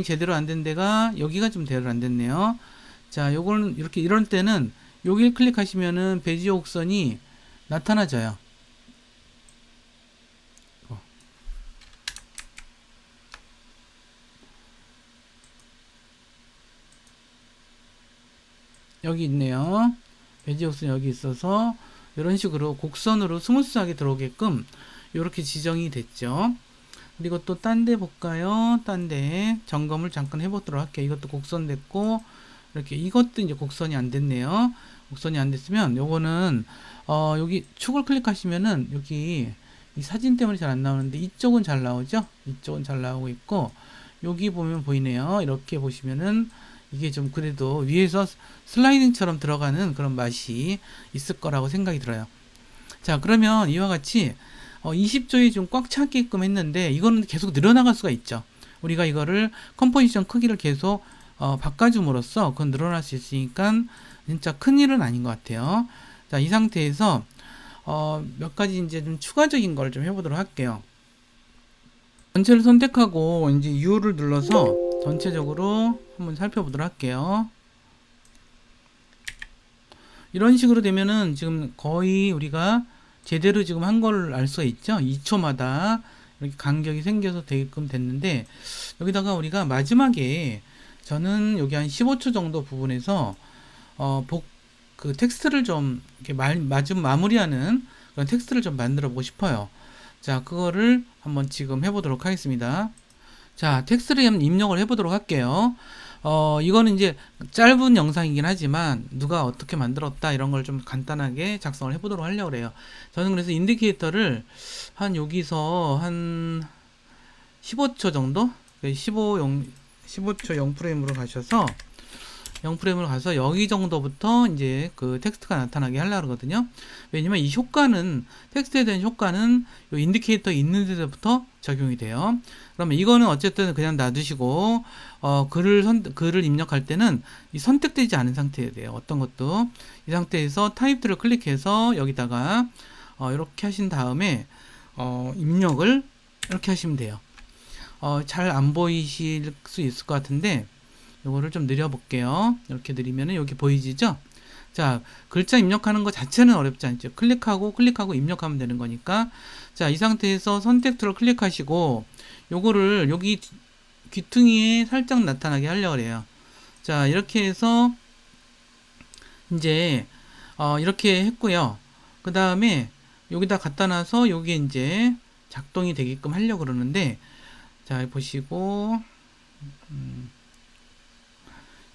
제대로 안 된 데가 여기가 좀 제대로 안 됐네요. 자, 요거는 이렇게 이럴 때는 여기를 클릭하시면은 베지어 곡선이 나타나져요. 여기 있네요. 베지어 곡선이 여기 있어서 이런 식으로 곡선으로 스무스하게 들어오게끔 이렇게 지정이 됐죠. 그리고 또 딴 데 볼까요? 딴 데 점검을 잠깐 해보도록 할게요. 이것도 곡선 됐고, 이렇게 이것도 이제 곡선이 안 됐네요. 곡선이 안 됐으면 요거는 여기 축을 클릭하시면은 여기 이 사진 때문에 잘 안 나오는데 이쪽은 잘 나오죠? 이쪽은 잘 나오고 있고, 여기 보면 보이네요. 이렇게 보시면은 이게 좀 그래도 위에서 슬라이딩처럼 들어가는 그런 맛이 있을 거라고 생각이 들어요. 자, 그러면 이와 같이 20조에 좀 꽉 차게끔 했는데, 이거는 계속 늘어나갈 수가 있죠. 우리가 이거를 컴포지션 크기를 계속 바꿔줌으로써 그건 늘어날 수 있으니까 진짜 큰 일은 아닌 것 같아요. 자, 이 상태에서 몇 가지 이제 좀 추가적인 걸 좀 해보도록 할게요. 전체를 선택하고 이제 U를 눌러서 전체적으로 한번 살펴보도록 할게요. 이런 식으로 되면은 지금 거의 우리가 제대로 지금 한 걸 알 수가 있죠. 2초마다 이렇게 간격이 생겨서 되게끔 됐는데, 여기다가 우리가 마지막에 저는 여기 한 15초 정도 부분에서 그 텍스트를 좀 이렇게 마무리하는 그런 텍스트를 좀 만들어 보고 싶어요. 자, 그거를 한번 지금 해보도록 하겠습니다. 자, 텍스트를 한번 입력을 해보도록 할게요. 이거는 이제 짧은 영상이긴 하지만 누가 어떻게 만들었다 이런 걸 좀 간단하게 작성을 해보도록 하려고 그래요. 저는 그래서 인디케이터를 한 여기서 한 15초 정도? 15초 0프레임으로 가셔서 0프레임으로 가서 여기 정도부터 이제 그 텍스트가 나타나게 하려고 그러거든요. 왜냐면 이 효과는, 텍스트에 대한 효과는 이 인디케이터 있는 데서부터 적용이 돼요. 그러면 이거는 어쨌든 그냥 놔두시고, 글을 입력할 때는 이 선택되지 않은 상태여야 돼요. 어떤 것도. 이 상태에서 타입들을 클릭해서 여기다가, 이렇게 하신 다음에, 입력을 이렇게 하시면 돼요. 잘 안 보이실 수 있을 것 같은데, 요거를 좀 느려 볼게요. 이렇게 느리면은 여기 보이시죠? 자, 글자 입력하는 것 자체는 어렵지 않죠. 클릭하고 입력하면 되는 거니까. 자, 이 상태에서 선택 툴을 클릭하시고 요거를 여기 귀퉁이에 살짝 나타나게 하려고 해요. 자, 이렇게 해서 이제 이렇게 했고요. 그 다음에 여기다 갖다 놔서 요게 이제 작동이 되게끔 하려고 그러는데, 자, 보시고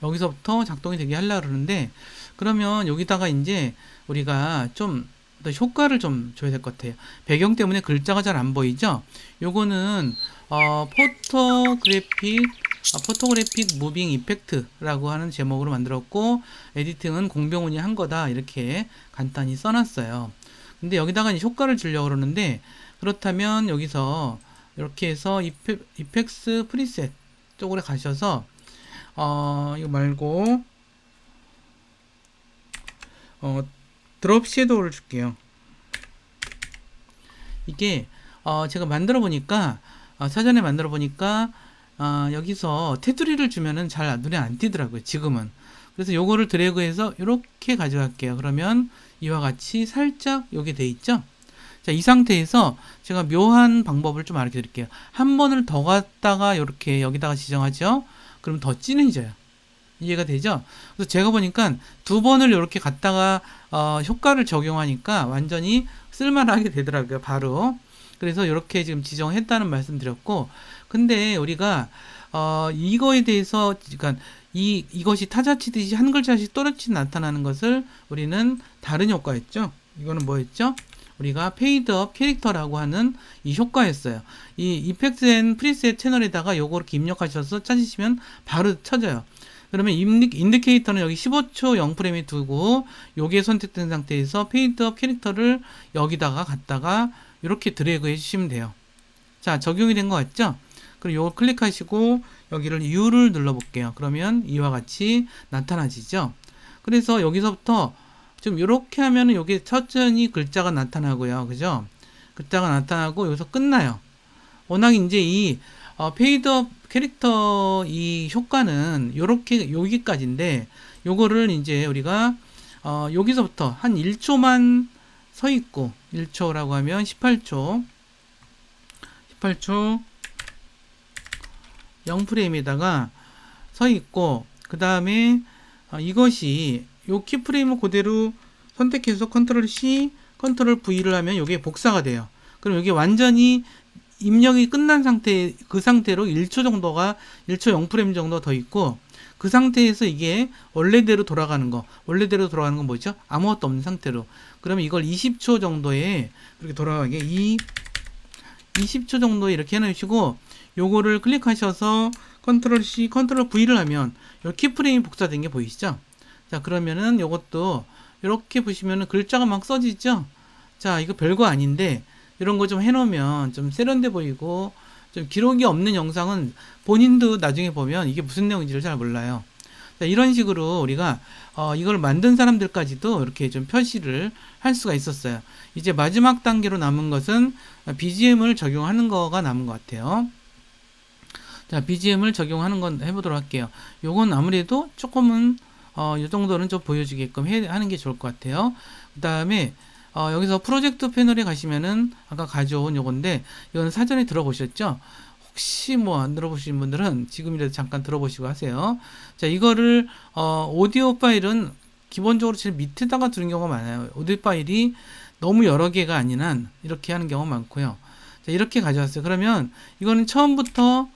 여기서부터 작동이 되게 하려고 그러는데, 그러면 여기다가 이제 우리가 좀 더 효과를 좀 줘야 될 것 같아요. 배경 때문에 글자가 잘 안 보이죠? 요거는 포토그래픽 무빙 이펙트라고 하는 제목으로 만들었고, 에디팅은 공병훈이 한 거다, 이렇게 간단히 써놨어요. 근데 여기다가 이제 효과를 주려고 그러는데, 그렇다면 여기서 이렇게 해서 이펙스 프리셋 쪽으로 가셔서 이거 말고 드롭 섀도우를 줄게요. 이게 제가 만들어 보니까 사전에 만들어 보니까 여기서 테두리를 주면은 잘 눈에 안 띄더라고요, 지금은. 그래서 요거를 드래그해서 이렇게 가져갈게요. 그러면 이와 같이 살짝 요게 돼 있죠. 자, 이 상태에서 제가 묘한 방법을 좀 알려 드릴게요. 한 번을 더 갖다가 이렇게 여기다가 지정하죠. 그럼 더 진해져요. 이해가 되죠? 그래서 제가 보니까 두 번을 이렇게 갖다가 효과를 적용하니까 완전히 쓸만하게 되더라고요, 바로. 그래서 이렇게 지금 지정했다는 말씀 드렸고, 근데 우리가 이거에 대해서, 그러니까 이것이 타자치듯이 한 글자씩 또렷이 나타나는 것을 우리는 다른 효과였죠. 이거는 뭐였죠? 우리가 페이드업 캐릭터라고 하는 이 효과였어요. 이 이펙트 앤 프리셋 채널에다가 요거를 입력하셔서 찾으시면 바로 쳐져요. 그러면 인디케이터는 여기 15초 0프레임에 두고 요게 선택된 상태에서 페이드업 캐릭터를 여기다가 갖다가 이렇게 드래그 해주시면 돼요. 자, 적용이 된 것 같죠? 그럼 요거 클릭하시고 여기를 U를 눌러 볼게요. 그러면 이와 같이 나타나지죠? 그래서 여기서부터 좀 이렇게 하면은 여기 천천히 글자가 나타나고요. 그죠? 글자가 나타나고 여기서 끝나요. 워낙 이제 이 페이드업 캐릭터 이 효과는 요렇게 여기까지인데, 요거를 이제 우리가 여기서부터 한 1초만 서 있고, 1초라고 하면 18초 0프레임에다가 서 있고, 그 다음에 이것이 요 키프레임을 그대로 선택해서 컨트롤 C, 컨트롤 V를 하면 이게 복사가 돼요. 그럼 이게 완전히 입력이 끝난 상태, 그 상태로 1초 0프레임 정도 더 있고, 그 상태에서 이게 원래대로 돌아가는 건 뭐죠? 아무것도 없는 상태로. 그러면 이걸 20초 정도에 그렇게 돌아가게 20초 정도에 이렇게 해놓으시고, 요거를 클릭하셔서 컨트롤 C, 컨트롤 V를 하면 요 키프레임이 복사된 게 보이시죠? 자, 그러면은 요것도 이렇게 보시면은 글자가 막 써지죠? 자, 이거 별거 아닌데 이런 거 좀 해놓으면 좀 세련돼 보이고, 좀 기록이 없는 영상은 본인도 나중에 보면 이게 무슨 내용인지를 잘 몰라요. 자, 이런 식으로 우리가 이걸 만든 사람들까지도 이렇게 좀 표시를 할 수가 있었어요. 이제 마지막 단계로 남은 것은 BGM을 적용하는 거가 남은 것 같아요. 자, BGM을 적용하는 건 해보도록 할게요. 요건 아무래도 조금은 이 정도는 좀 보여주게끔 하는 게 좋을 것 같아요. 그 다음에 여기서 프로젝트 패널에 가시면은 아까 가져온 요건데, 이건 사전에 들어보셨죠? 혹시 뭐 안 들어보신 분들은 지금이라도 잠깐 들어보시고 하세요. 자, 이거를 오디오 파일은 기본적으로 제일 밑에다가 두는 경우가 많아요. 오디오 파일이 너무 여러 개가 아닌 한 이렇게 하는 경우가 많고요. 자, 이렇게 가져왔어요. 그러면 이거는 처음부터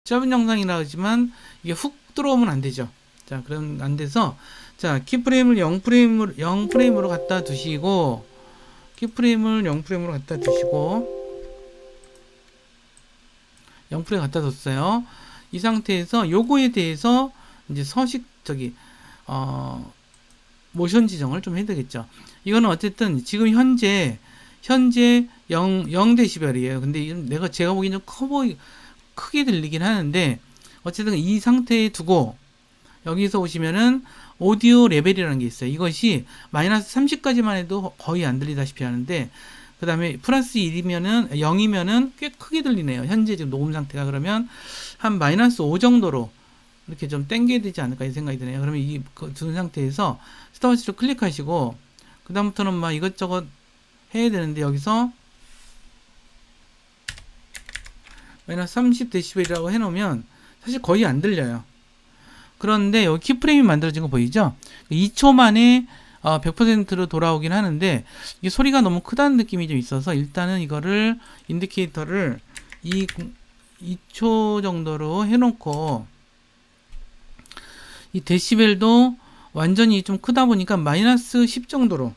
짧은 영상이라 하지만 이게 훅 들어오면 안 되죠. 자, 그럼 안 돼서, 자, 키프레임을 0프레임으로 갖다 두시고, 키프레임을 0프레임으로 갖다 두시고, 0프레임 갖다 뒀어요. 이 상태에서 요거에 대해서 이제 모션 지정을 좀 해야 되겠죠. 이거는 어쨌든 지금 현재 0데시벨이에요. 근데 제가 보기에는 크게 들리긴 하는데, 어쨌든 이 상태에 두고 여기서 보시면은 오디오 레벨이라는 게 있어요. 이것이 마이너스 30까지만 해도 거의 안 들리다시피 하는데, 그 다음에 플러스 1이면은 0이면은 꽤 크게 들리네요. 현재 지금 녹음 상태가. 그러면 한 마이너스 5 정도로 이렇게 좀 당겨야 되지 않을까 이 생각이 드네요. 그러면 이 둔 상태에서 스톱워치를 클릭하시고 그 다음부터는 막 이것저것 해야 되는데 여기서 마이너스 30dB이라고 해놓으면 사실 거의 안 들려요. 그런데 여기 키프레임이 만들어진 거 보이죠? 2초 만에 100%로 돌아오긴 하는데 이게 소리가 너무 크다는 느낌이 좀 있어서 일단은 이거를 인디케이터를 2초 정도로 해놓고 이 데시벨도 완전히 좀 크다 보니까 마이너스 10 정도로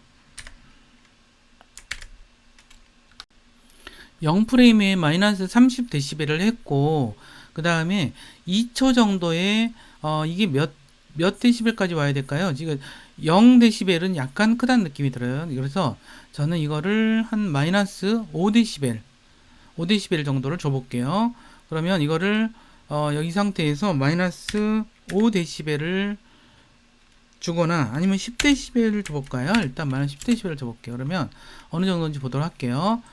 0프레임에 마이너스 30dB를 했고 그 다음에 2초 정도에 이게 몇 데시벨까지 와야 될까요? 지금 0dB은 약간 크다는 느낌이 들어요. 그래서 저는 이거를 한 마이너스 5dB 정도를 줘볼게요. 그러면 이거를 여기 상태에서 마이너스 5dB를 주거나 아니면 10dB를 줘볼까요? 일단 마이너스 10dB를 줘볼게요. 그러면 어느 정도인지 보도록 할게요.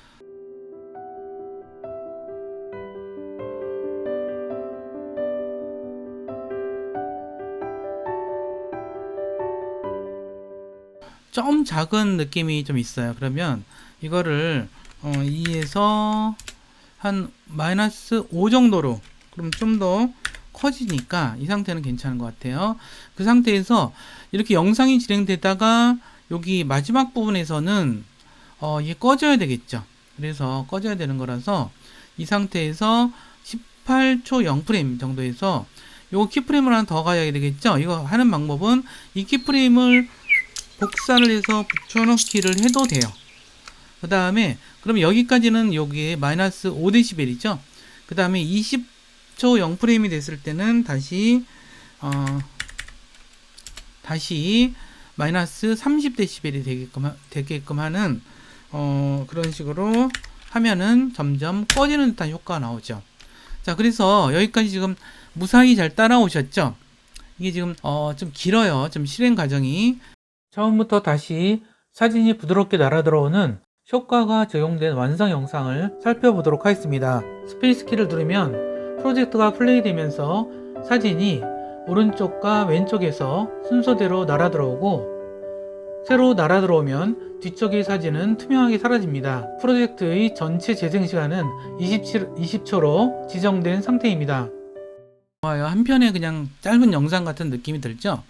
좀 작은 느낌이 좀 있어요. 그러면 이거를 2에서 한 마이너스 5 정도로 그럼 좀 더 커지니까 이 상태는 괜찮은 것 같아요. 그 상태에서 이렇게 영상이 진행되다가 여기 마지막 부분에서는 이게 꺼져야 되겠죠. 그래서 꺼져야 되는 거라서 이 상태에서 18초 0프레임 정도에서 요 키프레임을 하나 더 가야 되겠죠. 이거 하는 방법은 이 키프레임을 복사를 해서 붙여넣기를 해도 돼요. 그 다음에 그럼 여기까지는 여기에 마이너스 5dB이죠. 그 다음에 20초 0프레임이 됐을 때는 다시 마이너스 30dB이 되게끔 하는 그런 식으로 하면은 점점 꺼지는 듯한 효과가 나오죠. 자, 그래서 여기까지 지금 무사히 잘 따라오셨죠? 이게 지금 좀 길어요. 좀 실행 과정이. 처음부터 다시 사진이 부드럽게 날아들어오는 효과가 적용된 완성 영상을 살펴보도록 하겠습니다. 스페이스 키를 누르면 프로젝트가 플레이되면서 사진이 오른쪽과 왼쪽에서 순서대로 날아들어오고 새로 날아들어오면 뒤쪽의 사진은 투명하게 사라집니다. 프로젝트의 전체 재생 시간은 20초로 지정된 상태입니다. 한편의 그냥 짧은 영상 같은 느낌이 들죠?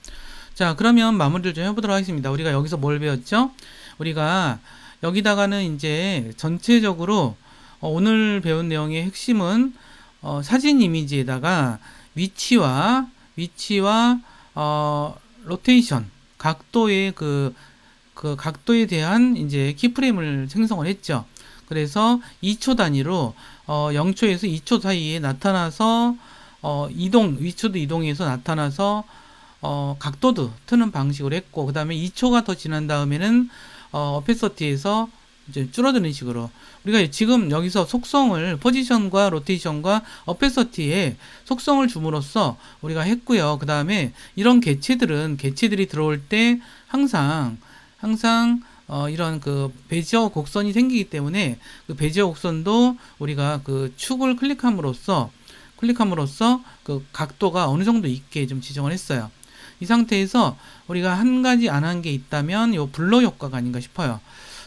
자, 그러면 마무리를 좀 해보도록 하겠습니다. 우리가 여기서 뭘 배웠죠? 우리가 여기다가는 이제 전체적으로 오늘 배운 내용의 핵심은 사진 이미지에다가 위치와 로테이션, 각도의 그 각도에 대한 이제 키프레임을 생성을 했죠. 그래서 2초 단위로 0초에서 2초 사이에 나타나서 위치도 이동해서 나타나서 각도도 트는 방식으로 했고, 그 다음에 2초가 더 지난 다음에는 어페서티에서 이제 줄어드는 식으로 우리가 지금 여기서 속성을 포지션과 로테이션과 어페서티에 속성을 줌으로써 우리가 했고요. 그 다음에 이런 개체들이 들어올 때 항상 이런 그 베지어 곡선이 생기기 때문에 그 베지어 곡선도 우리가 그 축을 클릭함으로써 그 각도가 어느 정도 있게 좀 지정을 했어요. 이 상태에서 우리가 한 가지 안 한 게 있다면 요 블러 효과가 아닌가 싶어요.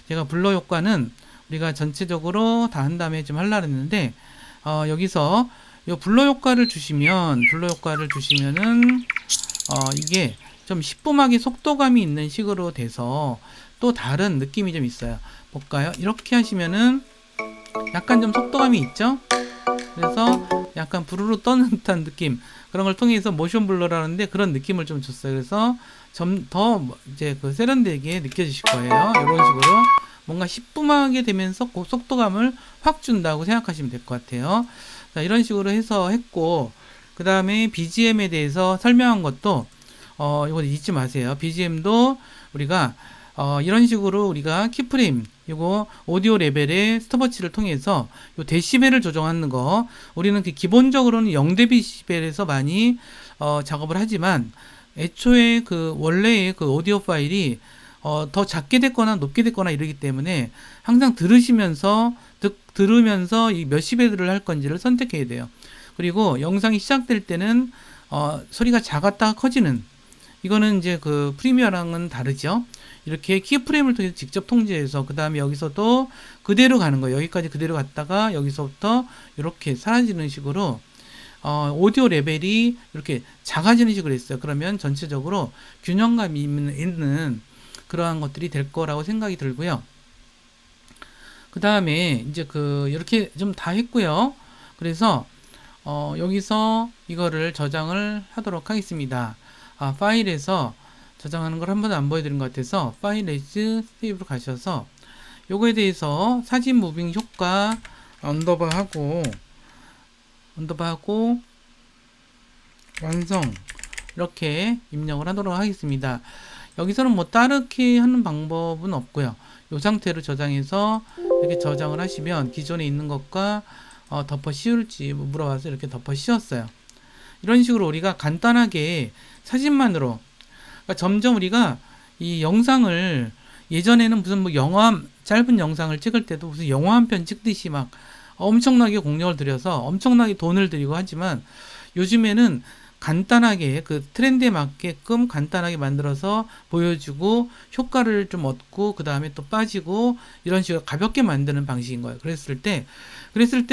제가 블러 효과는 우리가 전체적으로 다 한 다음에 좀 하려고 했는데 여기서 요 블러 효과를 주시면은 이게 좀 시쁨하게 속도감이 있는 식으로 돼서 또 다른 느낌이 좀 있어요. 볼까요? 이렇게 하시면은 약간 좀 속도감이 있죠? 그래서 약간 부르르 떠는 듯한 느낌, 그런 걸 통해서 모션 블러라는데 그런 느낌을 좀 줬어요. 그래서 좀 더 이제 그 세련되게 느껴지실 거예요. 이런 식으로 뭔가 시쁨하게 되면서 그 속도감을 확 준다고 생각하시면 될 것 같아요. 자, 이런 식으로 해서 했고, 그 다음에 BGM에 대해서 설명한 것도 이거 잊지 마세요. BGM도 우리가 이런 식으로 우리가 키프레임, 이거 오디오 레벨의 스톱워치를 통해서 요 데시벨을 조정하는 거, 우리는 기본적으로는 0dB에서 많이 작업을 하지만 애초에 그 원래의 그 오디오 파일이 더 작게 됐거나 높게 됐거나 이러기 때문에 항상 들으면서 이 몇 시베드를 할 건지를 선택해야 돼요. 그리고 영상이 시작될 때는 소리가 작았다가 커지는, 이거는 이제 그 프리미어랑은 다르죠. 이렇게 키프레임을 통해서 직접 통제해서 그 다음에 여기서도 그대로 가는 거예요. 여기까지 그대로 갔다가 여기서부터 이렇게 사라지는 식으로 오디오 레벨이 이렇게 작아지는 식으로 했어요. 그러면 전체적으로 균형감이 있는 그러한 것들이 될 거라고 생각이 들고요. 그 다음에 이제 이렇게 좀 다 했고요. 그래서 여기서 이거를 저장을 하도록 하겠습니다. 파일에서 저장하는 걸 한 번도 안 보여드린 것 같아서 파일 에즈 세이브로 가셔서 요거에 대해서 사진 무빙 효과 언더바하고 완성 이렇게 입력을 하도록 하겠습니다. 여기서는 뭐 다르게 하는 방법은 없고요. 이 상태로 저장해서 이렇게 저장을 하시면 기존에 있는 것과 덮어 씌울지 물어봐서 이렇게 덮어 씌웠어요. 이런 식으로 우리가 간단하게 사진만으로, 그러니까 점점 우리가 이 영상을, 예전에는 무슨 뭐 영화 짧은 영상을 찍을 때도 무슨 영화 한 편 찍듯이 막 엄청나게 공력을 들여서 엄청나게 돈을 들이고 하지만 요즘에는 간단하게 그 트렌드에 맞게끔 간단하게 만들어서 보여주고 효과를 좀 얻고 그 다음에 또 빠지고 이런 식으로 가볍게 만드는 방식인 거예요. 그랬을 때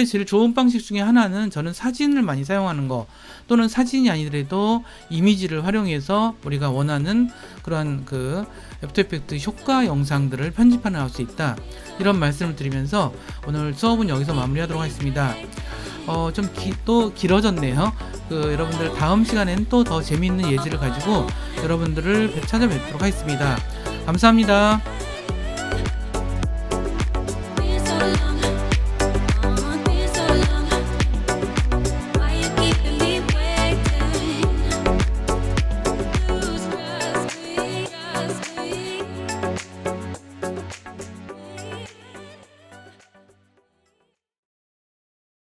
제일 좋은 방식 중에 하나는 저는 사진을 많이 사용하는 거, 또는 사진이 아니더라도 이미지를 활용해서 우리가 원하는 그런 그 애프터 이펙트 효과 영상들을 편집해 나올 수 있다, 이런 말씀을 드리면서 오늘 수업은 여기서 마무리하도록 하겠습니다. 또 길어졌네요. 여러분들 다음 시간에는 또 더 재미있는 예지를 가지고 여러분들을 찾아뵙도록 하겠습니다. 감사합니다.